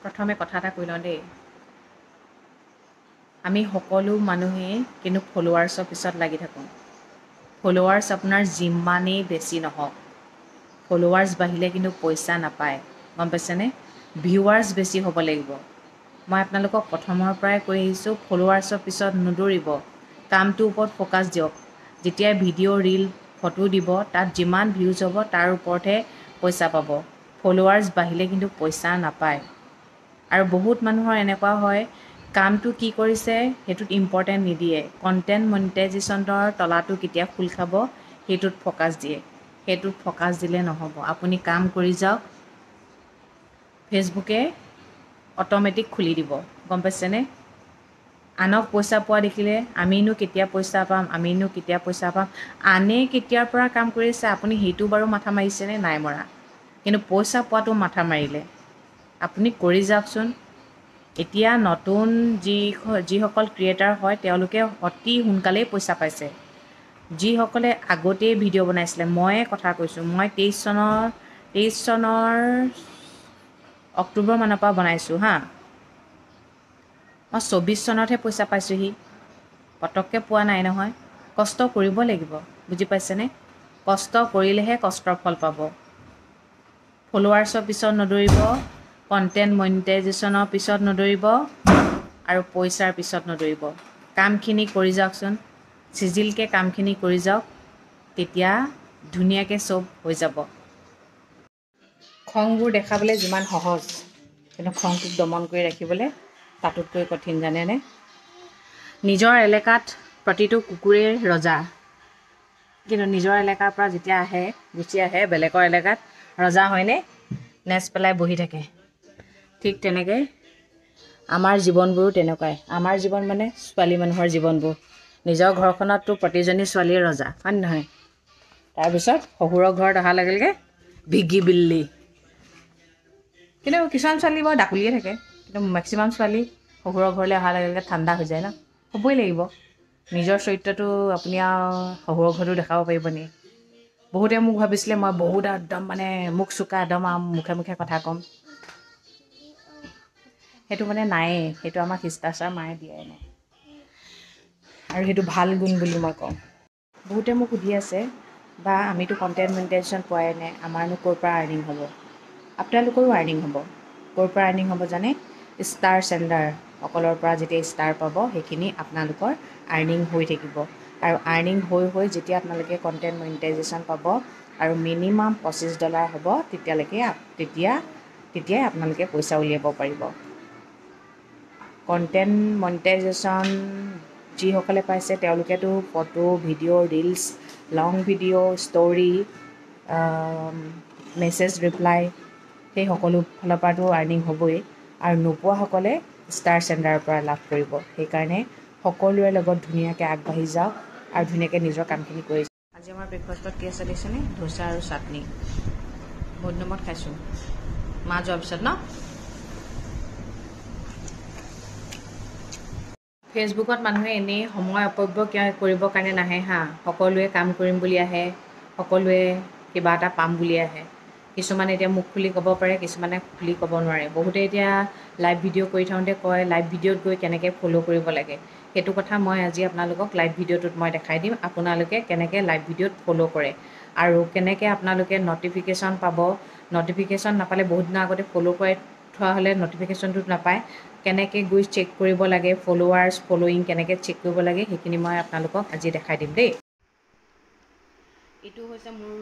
প্ৰথমে কথা এটা কৈ লওঁ দেই, আমি সকলো মানুহেই কিন্তু ফলোৱাৰ্ছৰ পিছত লাগি থাকোঁ। ফলোৱাৰ্ছ আপোনাৰ যিমানেই বেছি নহওক, ফলোৱাৰ্ছ বাঢ়িলে কিন্তু পইচা নাপায়, গম পাইছেনে? ভিউৱাৰ্ছ বেছি হ'ব লাগিব। মই আপোনালোকক প্ৰথমৰ পৰাই কৈ আহিছোঁ, ফলোৱাৰ্ছৰ পিছত নদৌৰিব, কামটোৰ ওপৰত ফ'কাছ দিয়ক। যেতিয়া ভিডিঅ' ৰীল ফটো দিব, তাত যিমান ভিউজ হ'ব তাৰ ওপৰতহে পইচা পাব। ফলোৱাৰ্ছ বাঢ়িলে কিন্তু পইচা নাপায়। আৰু বহুত মানুহৰ এনেকুৱা হয়, কামটো কি কৰিছে সেইটোত ইম্পৰ্টেণ্ট নিদিয়ে, কণ্টেণ্ট মনিটাইজেশ্যনৰ তলাটো কেতিয়া খোল খাব সেইটোত ফ'কাছ দিয়ে। সেইটোত ফ'কাছ দিলে নহ'ব। আপুনি কাম কৰি যাওক, ফেচবুকে অট'মেটিক খুলি দিব, গম পাইছেনে? আনক পইচা পোৱা দেখিলে আমিনো কেতিয়া পইচা পাম, আমিনো কেতিয়া পইচা পাম, আনে কেতিয়াৰ পৰা কাম কৰিছে আপুনি সেইটো বাৰু মাথা মাৰিছেনে? নাই মৰা। কিন্তু পইচা পোৱাটো মাথা মাৰিলে। আপুনি কৰি যাওকচোন। এতিয়া নতুন যিসকল ক্ৰিয়েটাৰ হয় তেওঁলোকে অতি সোনকালেই পইচা পাইছে। যিসকলে আগতেই ভিডিঅ' বনাইছিলে, ময়ে কথা কৈছোঁ, মই 23 চনৰ অক্টোবৰ মানৰ পৰা বনাইছোঁ হা। মই 24 চনতহে পইচা পাইছোঁহি, পটককৈ পোৱা নাই নহয়। কষ্ট কৰিব লাগিব, বুজি পাইছেনে? কষ্ট কৰিলেহে কষ্টৰ ফল পাব। ফলোৱাৰ্ছৰ পিছত নদৌৰিব, কণ্টেণ্ট মনিটাইজেশ্যনৰ পিছত নদৌৰিব, আৰু পইচাৰ পিছত নদৌৰিব। কামখিনি কৰি যাওকচোন, চিজিলকৈ কামখিনি কৰি যাওক, তেতিয়া ধুনীয়াকৈ চব হৈ যাব। খংবোৰ দেখাবলৈ যিমান সহজ, কিন্তু খংটোক দমন কৰি ৰাখিবলৈ তাতোতকৈ কঠিন, জানেনে? নিজৰ এলেকাত প্ৰতিটো কুকুৰেই ৰজা, কিন্তু নিজৰ এলেকাৰ পৰা যেতিয়া গুচি আহে বেলেগৰ এলেকাত ৰজা হয়নে? নেজ পেলাই বহি থাকে। ঠিক তেনেকৈ আমাৰ জীৱনবোৰো তেনেকুৱাই। আমাৰ জীৱন মানে ছোৱালী মানুহৰ জীৱনবোৰ। নিজৰ ঘৰখনততো প্ৰতিজনী ছোৱালীয়ে ৰজা, হয় নহয়? তাৰপিছত শহুৰৰ ঘৰত অহাৰ লগে লগে ভিগি বিল্লি। কিন্তু কিছুমান ছোৱালী বাৰু ডাকুলিয়ে থাকে, কিন্তু মেক্সিমাম ছোৱালী শহুৰৰ ঘৰলৈ অহাৰ লগে লগে ঠাণ্ডা হৈ যায় ন। হ'বই লাগিব। নিজৰ চৰিত্ৰটো আপুনি আৰু শহুৰৰ ঘৰতো দেখাব পাৰিব নি? বহুতে মোক ভাবিছিলে মই বহুত একদম মানে মুখ চোকা, একদম আৰু মুখে মুখে কথা ক'ম। সেইটো মানে নায়েই, সেইটো আমাৰ শিষ্টাচাৰ মায়ে দিয়াই নাই, আৰু সেইটো ভাল গুণ বুলি মই কওঁ। বহুতে মোক সুধি আছে, বা আমিতো কণ্টেণ্ট মনিটাইজেশ্যন পোৱাই নাই, আমাৰনো ক'ৰ পৰা আৰ্নিং হ'ব? আপোনালোকৰো আৰ্নিং হ'ব। ক'ৰ পৰা আৰ্নিং হ'ব জানে? ষ্টাৰ চেণ্ডাৰসকলৰ পৰা যেতিয়া ষ্টাৰ পাব, সেইখিনি আপোনালোকৰ আৰ্নিং হৈ থাকিব। আৰু আৰ্নিং হৈ যেতিয়া আপোনালোকে কণ্টেণ্ট মনিটাইজেশ্যন পাব আৰু মিনিমাম $25 হ'ব, তেতিয়াই আপোনালোকে পইচা উলিয়াব পাৰিব। কণ্টেণ্ট মনিটাইজেশ্যন যিসকলে পাইছে তেওঁলোকেতো photo, video', reels, long video', story, message reply, সেই সকলো ফালৰ পৰাতো আৰ্নিং হ'বই। আৰু নোপোৱাসকলে ষ্টাৰ চেণ্ডাৰৰ পৰা লাভ কৰিব। সেইকাৰণে সকলোৰে লগত ধুনীয়াকৈ আগবাঢ়ি যাওক আৰু ধুনীয়াকৈ নিজৰ কামখিনি কৰি যাওক। আজি আমাৰ ব্ৰেকফাষ্টত কি আছে দেখিছেনে? ধোচা আৰু চাটনি। বহুত দিনত খাইছোঁ, মা যোৱাৰ পিছত ন। ফেচবুকত মানুহে এনেই সময় অপব্যয় কৰিবৰ কাৰণে নাহে হা। সকলোৱে কাম কৰিম বুলি আহে, সকলোৱে কিবা এটা পাম বুলি আহে। কিছুমানে এতিয়া মুখ খুলি ক'ব পাৰে, কিছুমানে খুলি ক'ব নোৱাৰে। বহুতে এতিয়া লাইভ ভিডিঅ' কৰি থাকোঁতে কয় লাইভ ভিডিঅ'ত গৈ কেনেকৈ ফ'ল' কৰিব লাগে। সেইটো কথা মই আজি আপোনালোকক লাইভ ভিডিঅ'টোত মই দেখাই দিম, আপোনালোকে কেনেকৈ লাইভ ভিডিঅ'ত ফ'ল' কৰে আৰু কেনেকৈ আপোনালোকে ন'টিফিকেশ্যন পাব। ন'টিফিকেশ্যন নাপালে বহুত দিনৰ আগতে ফ'ল' কৰি থোৱা হ'লে ন'টিফিকেশ্যনটো নাপায়। কেনেকৈ গৈ চেক কৰিব লাগে, ফ'ল'ৱাৰ্ছ ফ'ল'য়িং কেনেকৈ চেক কৰিব লাগে, সেইখিনি মই আপোনালোকক আজি দেখাই দিম দেই। এইটো হৈছে মোৰ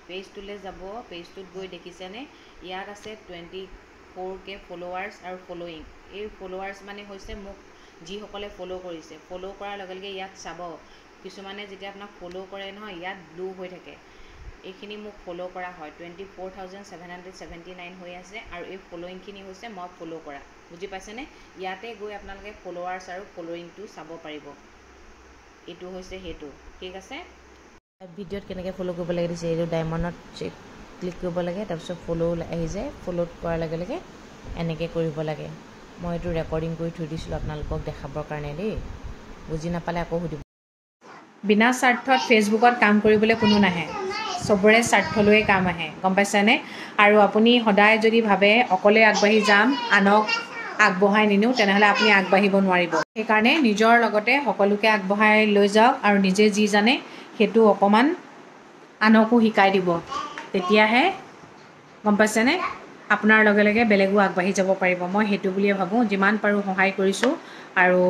পেজটোলৈ যাব। পেজটোত গৈ দেখিছেনে, ইয়াত আছে 24K ফ'ল'ৱাৰ্ছ আৰু ফ'ল'য়িং। এই ফ'ল'ৱাৰ্ছ মানে হৈছে মোক যিসকলে ফ'ল' কৰিছে। ফ'ল' কৰাৰ লগে লগে ইয়াত চাব, কিছুমানে যেতিয়া আপোনাক ফ'ল' কৰে নহয়, ইয়াত ব্লু হৈ থাকে। এইখিনি মোক ফ'ল' কৰা হয়। 24,779 হৈ আছে, আৰু এই ফ'ল'য়িংখিনি হৈছে মই ফ'ল' কৰা। বুজি পাইছেনে? ইয়াতে গৈ আপোনালোকে ফ'ল'ৱাৰ্ছ আৰু ফ'ল'য়িংটো চাব পাৰিব। এইটো হৈছে সেইটো, ঠিক আছে। ভিডিঅ'ত কেনেকৈ ফ'ল' কৰিব লাগে দিছে, এইটো ডায়মণ্ডত ক্লিক কৰিব লাগে, তাৰপিছত ফ'ল' আহি যায়। ফ'ল' কৰাৰ লগে লগে এনেকৈ কৰিব লাগে। মই এইটো ৰেকৰ্ডিং কৰি থৈ দিছিলোঁ আপোনালোকক দেখাবৰ কাৰণে দেই। বুজি নাপালে আকৌ সুধিব। বিনা স্বাৰ্থত ফেচবুকত কাম কৰিবলৈ কোনো নাহে। চবৰে স্বাৰ্থলৈয়ে কাম আহে, গম পাইছেনে? আৰু আপুনি সদায় যদি ভাবে অকলে আগবাঢ়ি যাম, আনক আগবঢ়াই নিনিওঁ, তেনেহ'লে আপুনি আগবাঢ়িব নোৱাৰিব। সেইকাৰণে নিজৰ লগতে সকলোকে আগবঢ়াই লৈ যাওক আৰু নিজে যি জানে সেইটো অকণমান আনকো শিকাই দিব। তেতিয়াহে গম পাইছেনে আপোনাৰ লগে লগে বেলেগো আগবাঢ়ি যাব পাৰিব। মই সেইটো বুলিয়ে ভাবোঁ। যিমান পাৰোঁ সহায় কৰিছোঁ, আৰু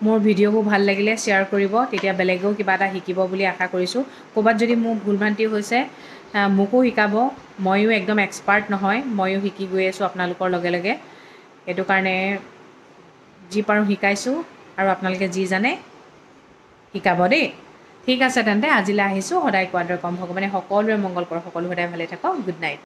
মোৰ ভিডিঅ'বোৰ ভাল লাগিলে শ্বেয়াৰ কৰিব, তেতিয়া বেলেগেও কিবা এটা শিকিব বুলি আশা কৰিছোঁ। ক'ৰবাত যদি মোৰ ভুল ভ্ৰান্তি হৈছে মোকো শিকাব, ময়ো একদম এক্সপাৰ্ট নহয়, ময়ো শিকি গৈ আছোঁ আপোনালোকৰ লগে লগে। সেইটো কাৰণে যি পাৰোঁ শিকাইছোঁ, আৰু আপোনালোকে যি জানে শিকাব দেই। ঠিক আছে তেন্তে আজিলৈ আহিছোঁ। সদায় কোৱাৰ দৰে কম, ভগৱানে সকলোৰে মংগল কৰক, সকলো সদায় ভালে থাকক। Good night.